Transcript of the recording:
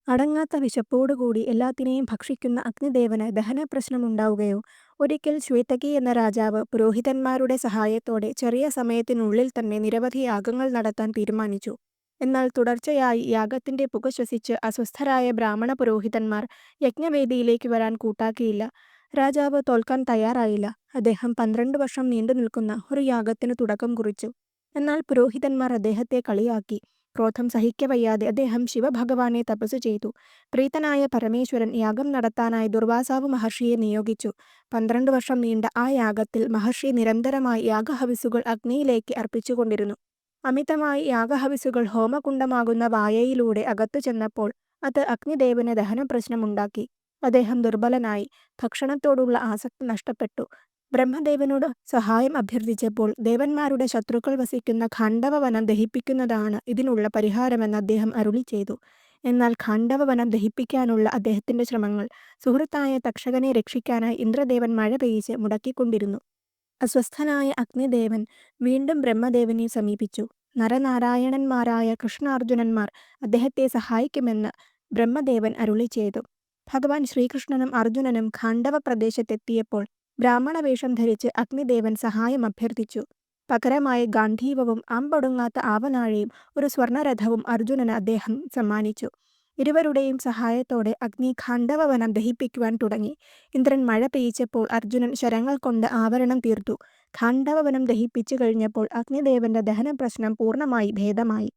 അടങ്ങാത്ത വിശപ്പോടുകൂടി എല്ലാത്തിനെയും ഭക്ഷിക്കുന്ന അഗ്നിദേവന് ദഹനപ്രശ്നമുണ്ടാവുകയോ. ഒരിക്കൽ ശ്വേതകി എന്ന രാജാവ് പുരോഹിതന്മാരുടെ സഹായത്തോടെ ചെറിയ സമയത്തിനുള്ളിൽ തന്നെ നിരവധി യാഗങ്ങൾ നടത്താൻ തീരുമാനിച്ചു. എന്നാൽ തുടർച്ചയായി യാഗത്തിന്റെ പുക ശ്വസിച്ച് അസ്വസ്ഥരായ ബ്രാഹ്മണ പുരോഹിതന്മാർ യജ്ഞവേദിയിലേക്ക് വരാൻ കൂട്ടാക്കിയില്ല. രാജാവ് തോൽക്കാൻ തയ്യാറായില്ല. അദ്ദേഹം 12 വർഷം നീണ്ടുനിൽക്കുന്ന ഒരു യാഗത്തിനു തുടക്കം കുറിച്ചു. എന്നാൽ പുരോഹിതന്മാർ അദ്ദേഹത്തെ കളിയാക്കി. ക്രോധം സഹിക്കവയ്യാതെ അദ്ദേഹം ശിവഭഗവാനെ തപസ്സു ചെയ്തു. പ്രീതനായ പരമേശ്വരൻ യാഗം നടത്താനായി ദുർവാസാവ് മഹർഷിയെ നിയോഗിച്ചു. 12 വർഷം നീണ്ട ആ യാഗത്തിൽ മഹർഷി നിരന്തരമായി യാഗഹവിസ്സുകൾ അഗ്നിയിലേക്ക് അർപ്പിച്ചുകൊണ്ടിരുന്നു. അമിതമായി യാഗഹവിസ്സുകൾ ഹോമകുണ്ഡമാകുന്ന വായയിലൂടെ അകത്തു ചെന്നപ്പോൾ അത് അഗ്നിദേവന് ദഹനപ്രശ്നമുണ്ടാക്കി. അദ്ദേഹം ദുർബലനായി. ഭക്ഷണത്തോടുള്ള ആസക്തി നഷ്ടപ്പെട്ടു. ബ്രഹ്മദേവനോട് സഹായം അഭ്യർത്ഥിച്ചപ്പോൾ ദേവന്മാരുടെ ശത്രുക്കൾ വസിക്കുന്ന ഖാണ്ഡവവനം ദഹിപ്പിക്കുന്നതാണ് ഇതിനുള്ള പരിഹാരമെന്ന് അദ്ദേഹം അരുളിച്ചെയ്തു. എന്നാൽ ഖാണ്ഡവവനം ദഹിപ്പിക്കാനുള്ള അദ്ദേഹത്തിന്റെ ശ്രമങ്ങൾ സുഹൃത്തായ തക്ഷകനെ രക്ഷിക്കാനായി ഇന്ദ്രദേവൻ മഴ പെയ്യിച്ച് മുടക്കിക്കൊണ്ടിരുന്നു. അസ്വസ്ഥനായ അഗ്നിദേവൻ വീണ്ടും ബ്രഹ്മദേവനെ സമീപിച്ചു. നരനാരായണന്മാരായ കൃഷ്ണാർജുനന്മാർ അദ്ദേഹത്തെ സഹായിക്കുമെന്ന് ബ്രഹ്മദേവൻ അരുളിച്ചെയ്തു. ഭഗവാൻ ശ്രീകൃഷ്ണനും അർജുനനും ഖാണ്ഡവ പ്രദേശത്തെത്തിയപ്പോൾ ബ്രാഹ്മണവേഷം ധരിച്ച് അഗ്നിദേവൻ സഹായം അഭ്യർത്ഥിച്ചു. പകരമായി ഗാന്ധീവവും അമ്പൊടുങ്ങാത്ത ആവനാഴിയും ഒരു സ്വർണരഥവും അർജുനന് അദ്ദേഹം സമ്മാനിച്ചു. ഇരുവരുടെയും സഹായത്തോടെ അഗ്നി ഖാണ്ഡവവനം ദഹിപ്പിക്കുവാൻ തുടങ്ങി. ഇന്ദ്രൻ മഴ പെയ്യിച്ചപ്പോൾ അർജുനൻ ശരങ്ങൾ കൊണ്ട് ആവരണം തീർത്തു. ഖാണ്ഡവവനം ദഹിപ്പിച്ചു കഴിഞ്ഞപ്പോൾ അഗ്നിദേവന്റെ ദഹനപ്രശ്നം പൂർണ്ണമായി ഭേദമായി.